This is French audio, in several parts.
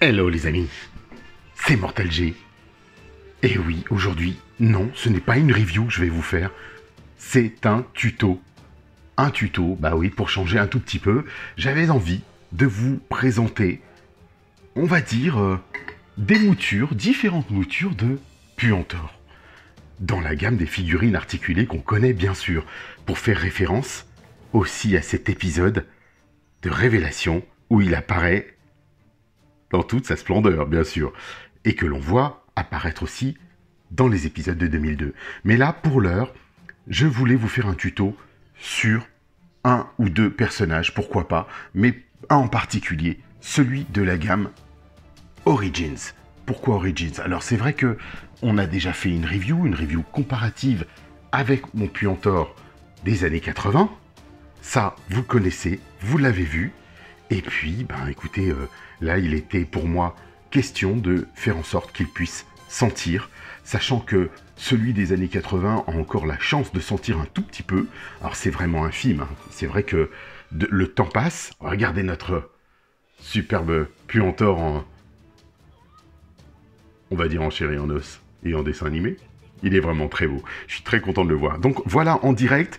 Hello les amis, c'est Mortal G. Et oui, aujourd'hui, non, ce n'est pas une review que je vais vous faire, c'est un tuto. Un tuto, bah oui, pour changer un tout petit peu, j'avais envie de vous présenter, on va dire, des moutures, différentes moutures de Puantor. Dans la gamme des figurines articulées qu'on connaît bien sûr, pour faire référence aussi à cet épisode de Révélation où il apparaît dans toute sa splendeur, bien sûr, et que l'on voit apparaître aussi dans les épisodes de 2002. Mais là, pour l'heure, je voulais vous faire un tuto sur un ou deux personnages, pourquoi pas, mais un en particulier, celui de la gamme Origins. Pourquoi Origins? Alors c'est vrai que on a déjà fait une review comparative avec mon Puantor des années 80. Ça, vous connaissez, vous l'avez vu. Et puis, ben écoutez, là, il était pour moi question de faire en sorte qu'il puisse sentir, sachant que celui des années 80 a encore la chance de sentir un tout petit peu. Alors, c'est vraiment infime, hein. C'est vrai que le temps passe. Regardez notre superbe Puantor en, on va dire en chair et en os, et en dessin animé. Il est vraiment très beau. Je suis très content de le voir. Donc, voilà, en direct,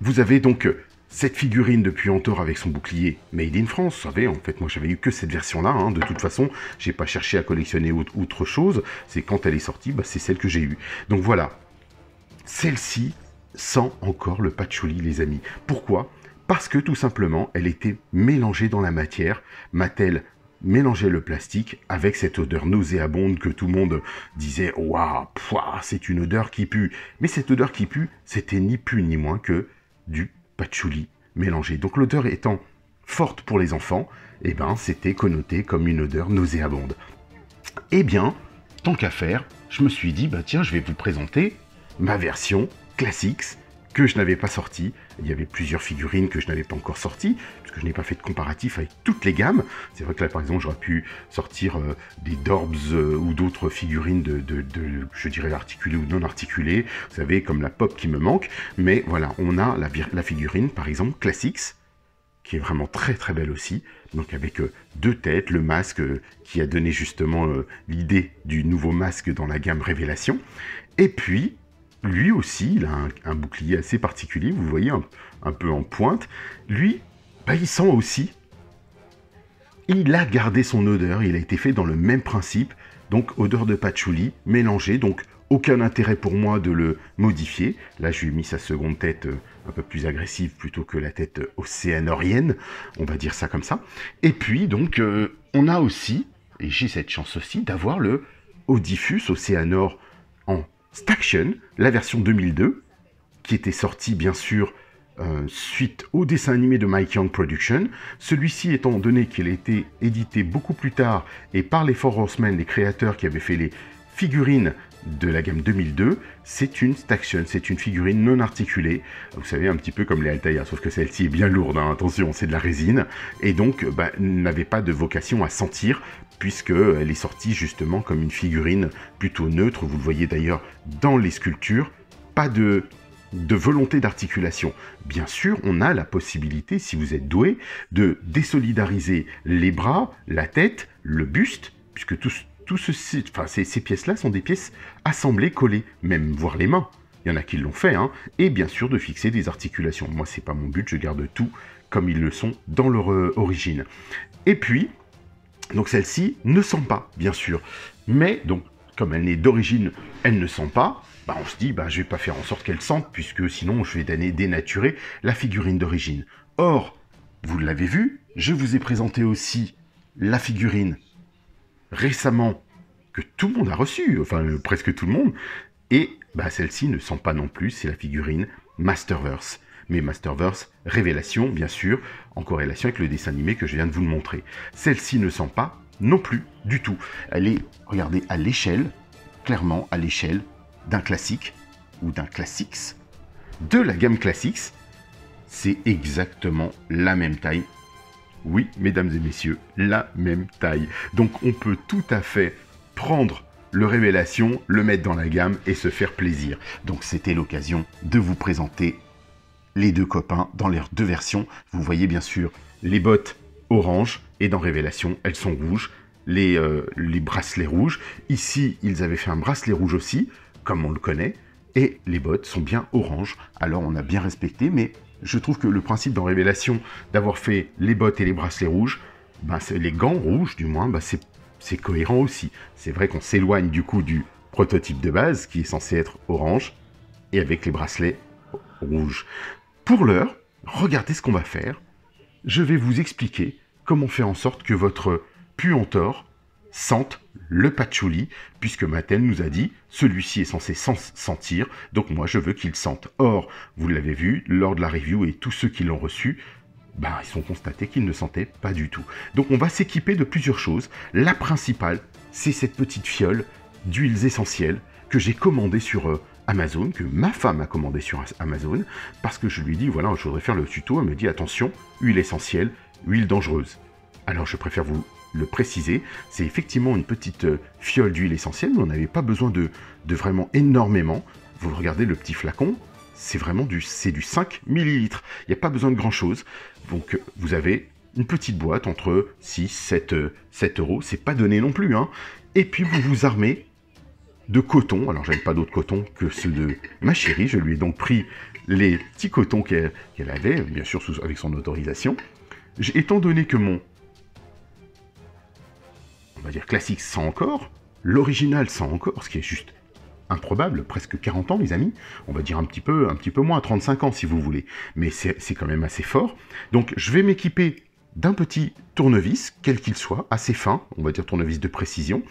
vous avez donc cette figurine de Puantor avec son bouclier Made in France. Vous savez, en fait, moi, j'avais eu que cette version-là. Hein. De toute façon, j'ai pas cherché à collectionner autre chose. C'est quand elle est sortie, bah, c'est celle que j'ai eue. Donc voilà. Celle-ci sent encore le patchouli, les amis. Pourquoi? Parce que, tout simplement, elle était mélangée dans la matière. Mattel mélangeait le plastique avec cette odeur nauséabonde que tout le monde disait « Waouh, c'est une odeur qui pue ». Mais cette odeur qui pue, c'était ni plus ni moins que du patchouli mélangé. Donc l'odeur étant forte pour les enfants, eh ben c'était connoté comme une odeur nauséabonde. Eh bien, tant qu'à faire, je me suis dit, bah tiens, je vais vous présenter ma version Classics que je n'avais pas sortie. Il y avait plusieurs figurines que je n'avais pas encore sorties, puisque je n'ai pas fait de comparatif avec toutes les gammes. C'est vrai que là, par exemple, j'aurais pu sortir des Dorbs ou d'autres figurines je dirais, articulées ou non articulées. Vous savez, comme la pop qui me manque. Mais voilà, on a la figurine, par exemple, Classics, qui est vraiment très très belle aussi. Donc avec deux têtes, le masque qui a donné justement l'idée du nouveau masque dans la gamme Révélation. Et puis, lui aussi, il a un bouclier assez particulier, vous voyez, un peu en pointe. Lui, bah, il sent aussi. Il a gardé son odeur, il a été fait dans le même principe. Donc, odeur de patchouli mélangée, donc aucun intérêt pour moi de le modifier. Là, je lui ai mis sa seconde tête un peu plus agressive plutôt que la tête océanorienne, on va dire ça comme ça. Et puis, donc, on a aussi, et j'ai cette chance aussi, d'avoir le Odifus Océanor en Staction, la version 2002, qui était sortie bien sûr suite au dessin animé de Mike Young Production. Celui-ci, étant donné qu'il a été édité beaucoup plus tard et par les Four Horsemen, les créateurs qui avaient fait les figurines de la gamme 2002, c'est une Staction, c'est une figurine non articulée, vous savez, un petit peu comme les Altaïa, sauf que celle-ci est bien lourde, hein, attention, c'est de la résine, et donc bah, n'avait pas de vocation à sentir, puisqu'elle est sortie justement comme une figurine plutôt neutre, vous le voyez d'ailleurs dans les sculptures, pas de volonté d'articulation. Bien sûr, on a la possibilité, si vous êtes doué, de désolidariser les bras, la tête, le buste, puisque ces pièces-là sont des pièces assemblées, collées, même voire les mains. Il y en a qui l'ont fait, hein, et bien sûr de fixer des articulations. Moi, c'est pas mon but, je garde tout comme ils le sont dans leur origine. Et puis, donc celle-ci ne sent pas, bien sûr. Mais, donc, comme elle n'est d'origine, elle ne sent pas, bah on se dit, bah je vais pas faire en sorte qu'elle sente, puisque sinon je vais dénaturer la figurine d'origine. Or, vous l'avez vu, je vous ai présenté aussi la figurine récemment que tout le monde a reçue, enfin presque tout le monde, et bah celle-ci ne sent pas non plus, c'est la figurine Masterverse. Mais Masterverse, Révélation, bien sûr, en corrélation avec le dessin animé que je viens de vous le montrer. Celle-ci ne sent pas non plus du tout. Elle est, regardez, à l'échelle, clairement à l'échelle d'un classique, ou d'un classics, de la gamme Classics. C'est exactement la même taille. Oui, mesdames et messieurs, la même taille. Donc on peut tout à fait prendre le Révélation, le mettre dans la gamme et se faire plaisir. Donc c'était l'occasion de vous présenter les deux copains dans leurs deux versions. Vous voyez bien sûr les bottes orange et dans Révélation, elles sont rouges. les bracelets rouges. Ici, ils avaient fait un bracelet rouge aussi, comme on le connaît. Et les bottes sont bien orange. Alors, on a bien respecté, mais je trouve que le principe dans Révélation d'avoir fait les bottes et les bracelets rouges, ben, les gants rouges, du moins, ben, c'est cohérent aussi. C'est vrai qu'on s'éloigne du coup du prototype de base, qui est censé être orange, et avec les bracelets rouges. Pour l'heure, regardez ce qu'on va faire. Je vais vous expliquer comment faire en sorte que votre puantor sente le patchouli, puisque Mattel nous a dit, celui-ci est censé sentir, donc moi je veux qu'il sente. Or, vous l'avez vu, lors de la review, et tous ceux qui l'ont reçu, ben, ils ont constaté qu'il ne sentait pas du tout. Donc on va s'équiper de plusieurs choses. La principale, c'est cette petite fiole d'huiles essentielles que j'ai commandée sur Amazon, que ma femme a commandé sur Amazon, parce que je lui dis, voilà, je voudrais faire le tuto, elle me dit, attention, huile essentielle, huile dangereuse. Alors je préfère vous le préciser, c'est effectivement une petite fiole d'huile essentielle, mais on n'avait pas besoin de vraiment énormément. Vous regardez le petit flacon, c'est vraiment du 5 millilitres. Il n'y a pas besoin de grand chose. Donc vous avez une petite boîte entre 6, 7 euros, c'est pas donné non plus, hein. Et puis vous vous armez de coton. Alors j'avais pas d'autre coton que ceux de ma chérie, je lui ai donc pris les petits cotons qu'elle avait, bien sûr avec son autorisation. Étant donné que mon, on va dire classique sent encore, l'original sent encore, ce qui est juste improbable, presque 40 ans les amis, on va dire un petit peu moins, 35 ans si vous voulez, mais c'est quand même assez fort. Donc je vais m'équiper d'un petit tournevis, quel qu'il soit, assez fin, on va dire tournevis de précision,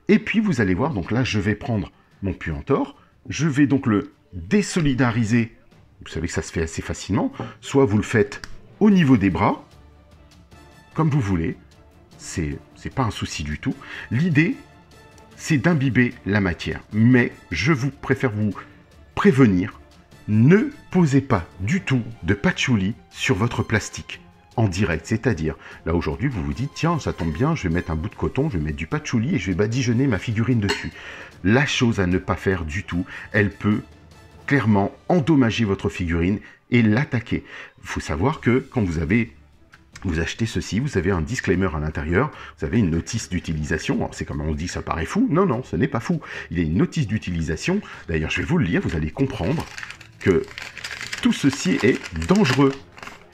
et puis vous allez voir, donc là je vais prendre mon puantor, je vais donc le désolidariser, vous savez que ça se fait assez facilement, soit vous le faites au niveau des bras, comme vous voulez, c'est pas un souci du tout. L'idée, c'est d'imbiber la matière. Mais je préfère vous prévenir, ne posez pas du tout de patchouli sur votre plastique en direct. C'est-à-dire, là aujourd'hui, vous vous dites, tiens, ça tombe bien, je vais mettre un bout de coton, je vais mettre du patchouli et je vais badigeonner ma figurine dessus. La chose à ne pas faire du tout, elle peut clairement endommager votre figurine et l'attaquer. Il faut savoir que quand vous achetez ceci, vous avez un disclaimer à l'intérieur, vous avez une notice d'utilisation. C'est comme on dit, ça paraît fou. Non, non, ce n'est pas fou. Il y a une notice d'utilisation. D'ailleurs, je vais vous le lire, vous allez comprendre que tout ceci est dangereux.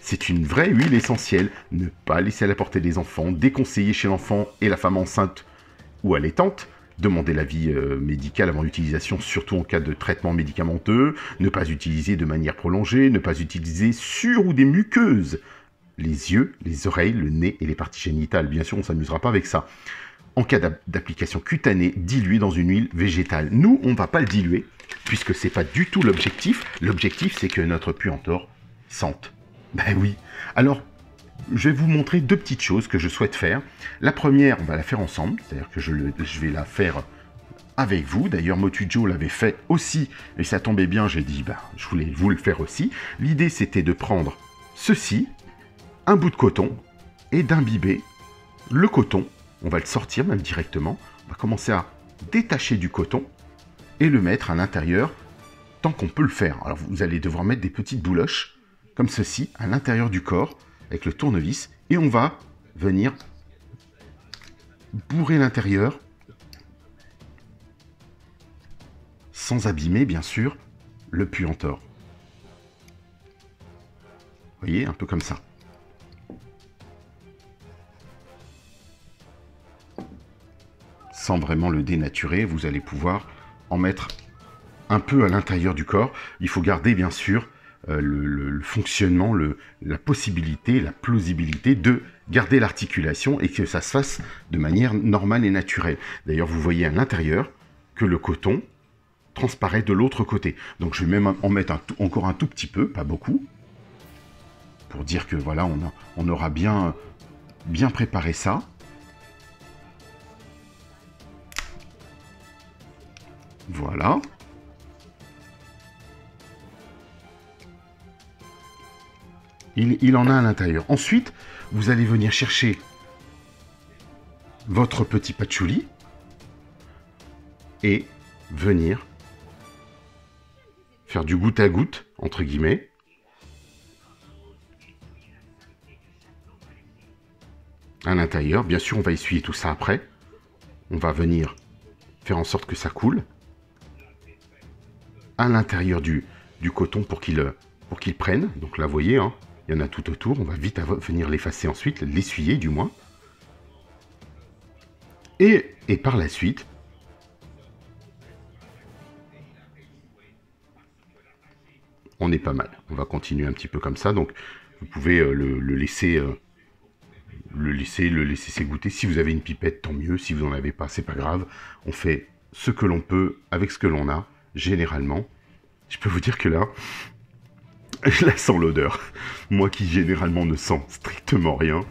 C'est une vraie huile essentielle. Ne pas laisser à la portée des enfants, déconseiller chez l'enfant et la femme enceinte ou allaitante. Demander l'avis médical avant l'utilisation, surtout en cas de traitement médicamenteux. Ne pas utiliser de manière prolongée. Ne pas utiliser sur ou des muqueuses. Les yeux, les oreilles, le nez et les parties génitales. Bien sûr, on ne s'amusera pas avec ça. En cas d'application cutanée, diluée dans une huile végétale. Nous, on ne va pas le diluer, puisque ce n'est pas du tout l'objectif. L'objectif, c'est que notre puantor sente. Ben oui. Alors, je vais vous montrer deux petites choses que je souhaite faire. La première, on va la faire ensemble, c'est-à-dire que je vais la faire avec vous. D'ailleurs, Motujo l'avait fait aussi, et ça tombait bien, j'ai dit, ben, je voulais vous le faire aussi. L'idée, c'était de prendre ceci, un bout de coton, et d'imbiber le coton. On va le sortir même directement. On va commencer à détacher du coton et le mettre à l'intérieur tant qu'on peut le faire. Alors vous allez devoir mettre des petites bouloches comme ceci à l'intérieur du corps avec le tournevis et on va venir bourrer l'intérieur sans abîmer bien sûr le puantor. Vous voyez, un peu comme ça. Sans vraiment le dénaturer, vous allez pouvoir en mettre un peu à l'intérieur du corps. Il faut garder bien sûr le fonctionnement, la possibilité, la plausibilité de garder l'articulation et que ça se fasse de manière normale et naturelle. D'ailleurs, vous voyez à l'intérieur que le coton transparaît de l'autre côté. Donc je vais même en mettre encore un tout petit peu, pas beaucoup, pour dire que voilà, on aura bien préparé ça. Voilà. Il en a à l'intérieur. Ensuite, vous allez venir chercher votre petit patchouli et venir faire du goutte à goutte, entre guillemets. À l'intérieur. Bien sûr, on va essuyer tout ça après. on va venir faire en sorte que ça coule à l'intérieur du coton pour qu'il prenne. Donc là, vous voyez, hein, il y en a tout autour. On va vite venir l'effacer ensuite, l'essuyer du moins. Et par la suite, on est pas mal. On va continuer un petit peu comme ça. Donc, vous pouvez le laisser s'égoutter. Si vous avez une pipette, tant mieux. Si vous n'en avez pas, c'est pas grave. On fait ce que l'on peut avec ce que l'on a, généralement. Je peux vous dire que là, je la sens l'odeur. Moi qui généralement ne sens strictement rien,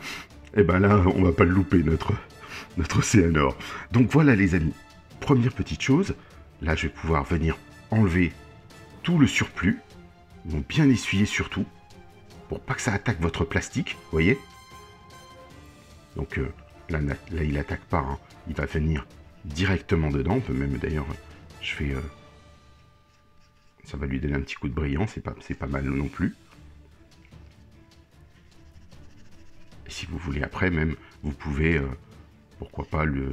et ben là, on va pas le louper, notre Cyanor. Donc voilà les amis, première petite chose, là je vais pouvoir venir enlever tout le surplus, donc bien essuyer surtout, pour pas que ça attaque votre plastique, vous voyez. Donc là il attaque pas, hein. Il va venir directement dedans, on peut même d'ailleurs, je fais... ça va lui donner un petit coup de brillant, c'est pas mal non plus. Et si vous voulez après même, vous pouvez, pourquoi pas lui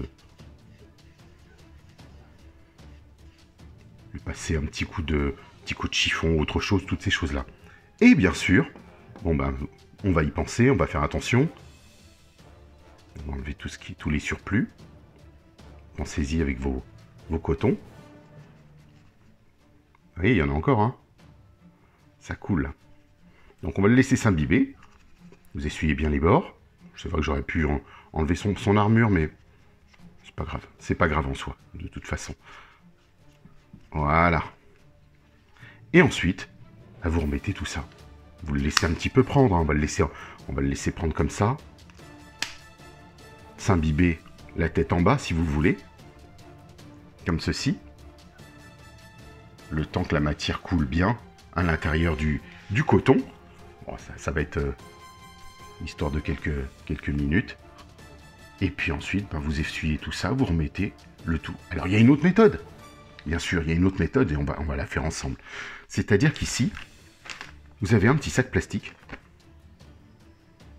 passer un petit coup de chiffon, autre chose, toutes ces choses-là. Et bien sûr, bon ben, on va y penser, on va faire attention. On va enlever tous les surplus. Pensez-y avec vos cotons. Vous voyez, il y en a encore, hein. Ça coule. Donc on va le laisser s'imbiber. Vous essuyez bien les bords. C'est vrai que j'aurais pu enlever son armure, mais c'est pas grave. C'est pas grave en soi, de toute façon. Voilà. Et ensuite, vous remettez tout ça. Vous le laissez un petit peu prendre, hein. On va le laisser prendre comme ça. S'imbiber la tête en bas, si vous voulez. Comme ceci. Le temps que la matière coule bien à l'intérieur du coton. Bon, ça va être histoire de quelques minutes. Et puis ensuite, ben, vous essuyez tout ça, vous remettez le tout. Alors, il y a une autre méthode. Bien sûr, il y a une autre méthode et on va la faire ensemble. C'est-à-dire qu'ici, vous avez un petit sac plastique.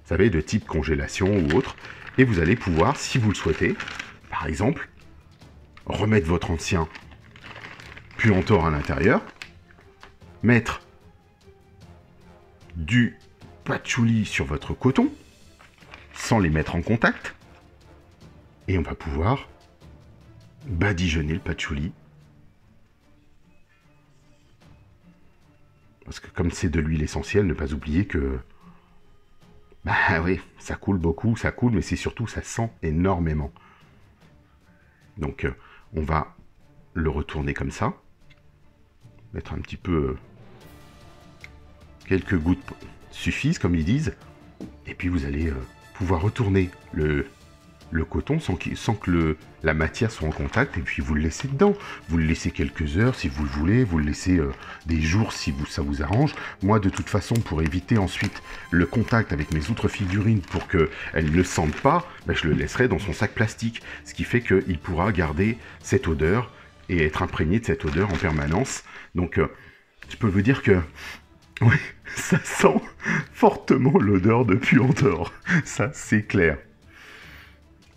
Vous savez, de type congélation ou autre. Et vous allez pouvoir, si vous le souhaitez, par exemple, remettre votre ancien puantor à l'intérieur, mettre du patchouli sur votre coton, sans les mettre en contact, et on va pouvoir badigeonner le patchouli. Parce que comme c'est de l'huile essentielle, ne pas oublier que... bah oui, ça coule beaucoup, ça coule, mais c'est surtout, ça sent énormément. Donc, on va le retourner comme ça. Mettre un petit peu... quelques gouttes suffisent, comme ils disent. Et puis, vous allez pouvoir retourner le coton sans que la matière soit en contact, et puis vous le laissez dedans. Vous le laissez quelques heures si vous le voulez, vous le laissez des jours si ça vous arrange. Moi, de toute façon, pour éviter ensuite le contact avec mes autres figurines pour qu'elles ne sentent pas, ben, je le laisserai dans son sac plastique, ce qui fait qu'il pourra garder cette odeur et être imprégné de cette odeur en permanence. Donc, je peux vous dire que oui, ça sent fortement l'odeur de puantor, ça c'est clair.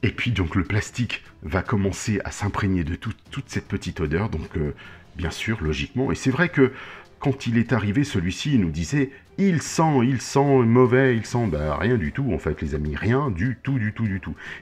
Et puis donc le plastique va commencer à s'imprégner de toute cette petite odeur, donc bien sûr, logiquement. Et c'est vrai que quand il est arrivé, celui-ci, il nous disait « il sent mauvais, il sent... » Bah rien du tout, en fait, les amis, rien du tout.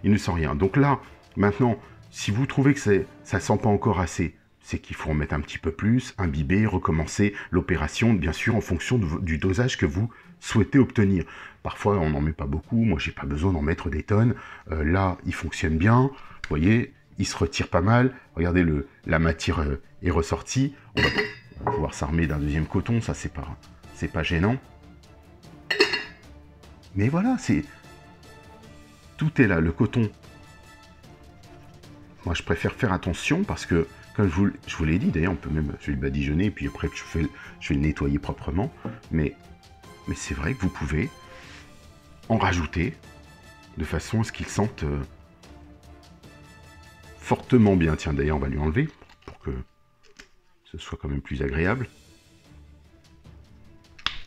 Il ne sent rien. Donc là, maintenant, si vous trouvez que ça sent pas encore assez, c'est qu'il faut en mettre un petit peu plus, imbiber, recommencer l'opération, bien sûr, en fonction du dosage que vous souhaitez obtenir. Parfois, on n'en met pas beaucoup. Moi, j'ai pas besoin d'en mettre des tonnes. Là, il fonctionne bien. Vous voyez, il se retire pas mal. Regardez, la matière est ressortie. On va pouvoir s'armer d'un deuxième coton. Ça, c'est pas gênant. Mais voilà, tout est là. Le coton. Moi, je préfère faire attention parce que, comme je vous l'ai dit, d'ailleurs, on peut même, je vais le badigeonner, et puis après, je vais le nettoyer proprement. Mais c'est vrai que vous pouvez en rajouter de façon à ce qu'ils sentent fortement bien. Tiens, d'ailleurs, on va lui enlever pour que ce soit quand même plus agréable.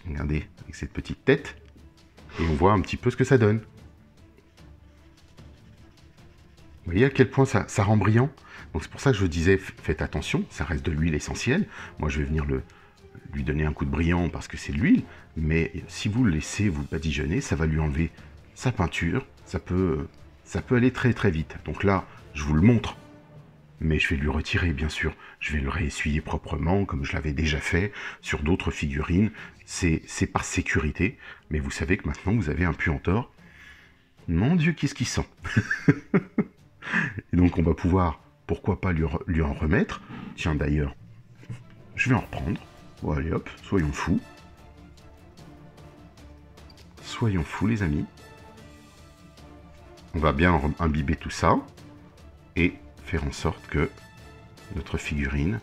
Regardez, avec cette petite tête. Et on voit un petit peu ce que ça donne. Vous voyez à quel point ça rend brillant? Donc c'est pour ça que je vous disais, faites attention, ça reste de l'huile essentielle. Moi je vais venir lui donner un coup de brillant parce que c'est de l'huile, mais si vous le laissez vous badigeonner, ça va lui enlever sa peinture, ça peut aller très très vite. Donc là, je vous le montre, mais je vais lui retirer bien sûr. Je vais le réessuyer proprement, comme je l'avais déjà fait sur d'autres figurines. C'est par sécurité, mais vous savez que maintenant vous avez un puanteur. Mon Dieu, qu'est-ce qu'il sent. Et donc on va pouvoir, pourquoi pas lui en remettre. Tiens d'ailleurs, je vais en reprendre. Bon allez hop, soyons fous. Soyons fous les amis. On va bien imbiber tout ça. Et faire en sorte que notre figurine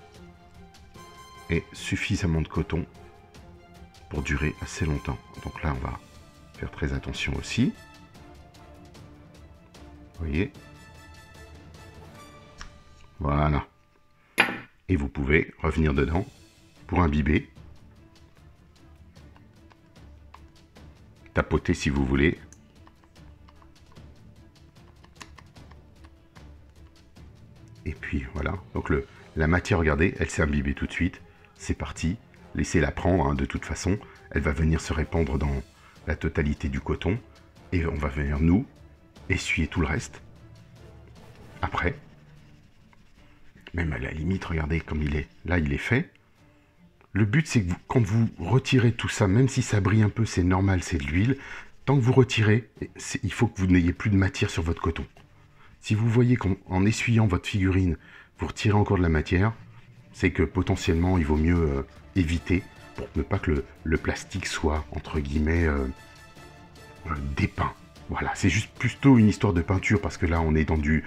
ait suffisamment de coton pour durer assez longtemps. Donc là on va faire très attention aussi. Vous voyez? Voilà. Et vous pouvez revenir dedans pour imbiber. Tapoter si vous voulez. Et puis voilà. Donc la matière, regardez, elle s'est imbibée tout de suite. C'est parti. Laissez-la prendre, hein, de toute façon. Elle va venir se répandre dans la totalité du coton. Et on va venir, nous, essuyer tout le reste. Après. Même à la limite, regardez comme il est. Là, il est fait. Le but, c'est que quand vous retirez tout ça, même si ça brille un peu, c'est normal, c'est de l'huile. Tant que vous retirez, il faut que vous n'ayez plus de matière sur votre coton. Si vous voyez qu'en essuyant votre figurine, vous retirez encore de la matière, c'est que potentiellement, il vaut mieux éviter pour ne pas que le plastique soit, entre guillemets, dépeint. Voilà, c'est juste plutôt une histoire de peinture, parce que là, on est dans du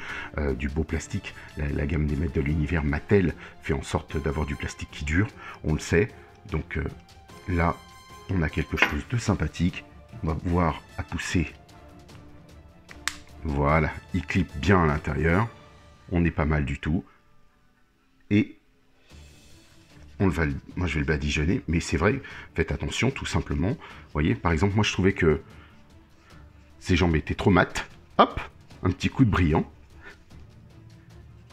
beau plastique. La gamme des maîtres de l'univers Mattel fait en sorte d'avoir du plastique qui dure, on le sait. Donc là, on a quelque chose de sympathique. On va voir à pousser. Voilà, il clip bien à l'intérieur. On est pas mal du tout. Et moi, je vais le badigeonner, mais c'est vrai, faites attention, tout simplement. Vous voyez, par exemple, moi, je trouvais que ses jambes étaient trop mates. Hop, un petit coup de brillant.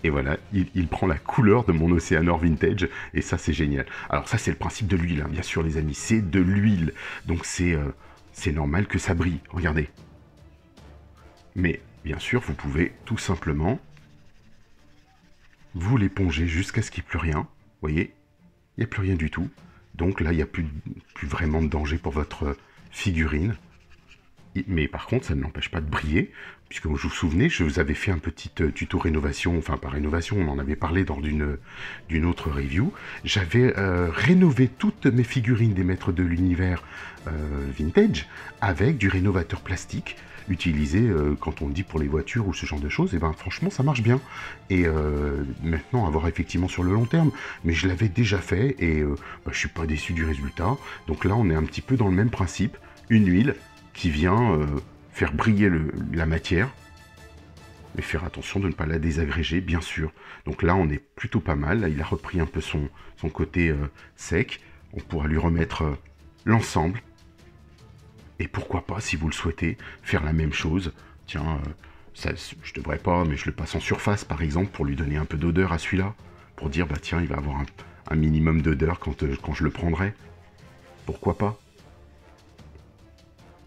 Et voilà, il prend la couleur de mon Océanor Vintage. Et ça, c'est génial. Alors ça, c'est le principe de l'huile, hein, bien sûr, les amis. C'est de l'huile. Donc c'est normal que ça brille. Regardez. Mais, bien sûr, vous pouvez tout simplement vous l'éponger jusqu'à ce qu'il n'y ait plus rien. Vous voyez, il n'y a plus rien du tout. Donc là, il n'y a plus vraiment de danger pour votre figurine. Mais par contre, ça ne l'empêche pas de briller, puisque vous vous souvenez, je vous avais fait un petit tuto rénovation, enfin pas rénovation, on en avait parlé dans d'une autre review. J'avais rénové toutes mes figurines des maîtres de l'univers vintage avec du rénovateur plastique utilisé quand on le dit pour les voitures ou ce genre de choses. Et ben franchement, ça marche bien. Et maintenant, à voir effectivement sur le long terme, mais je l'avais déjà fait et je suis pas déçu du résultat. Donc là, on est un petit peu dans le même principe, une huile qui vient faire briller la matière, mais faire attention de ne pas la désagréger, bien sûr. Donc là, on est plutôt pas mal. Là, il a repris un peu son côté sec. On pourra lui remettre l'ensemble. Et pourquoi pas, si vous le souhaitez, faire la même chose. Tiens, ça, je devrais pas, mais je le passe en surface, par exemple, pour lui donner un peu d'odeur à celui-là. Pour dire, bah tiens, il va avoir un minimum d'odeur quand je le prendrai. Pourquoi pas?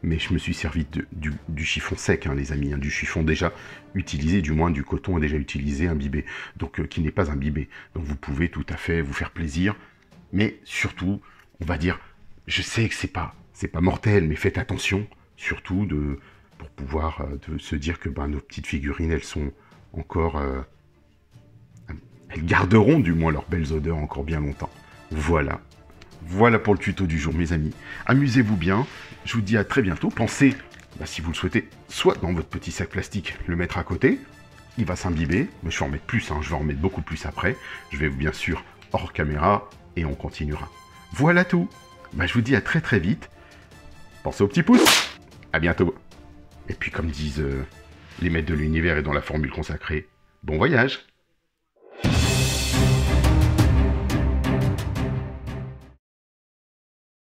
Mais je me suis servi du chiffon sec, hein, les amis, hein, du chiffon déjà utilisé, du moins du coton déjà utilisé, imbibé, donc qui n'est pas imbibé. Donc vous pouvez tout à fait vous faire plaisir, mais surtout, on va dire, je sais que c'est pas mortel, mais faites attention, surtout pour pouvoir de se dire que nos petites figurines, elles sont encore, elles garderont du moins leurs belles odeurs encore bien longtemps. Voilà. Voilà pour le tuto du jour, mes amis. Amusez-vous bien. Je vous dis à très bientôt. Pensez, si vous le souhaitez, soit dans votre petit sac plastique, le mettre à côté. Il va s'imbiber. Mais je vais en mettre plus. Je vais en mettre beaucoup plus après. Je vais bien sûr hors caméra et on continuera. Voilà tout. Je vous dis à très très vite. Pensez au petit pouce. À bientôt. Et puis comme disent les maîtres de l'univers et dans la formule consacrée, bon voyage.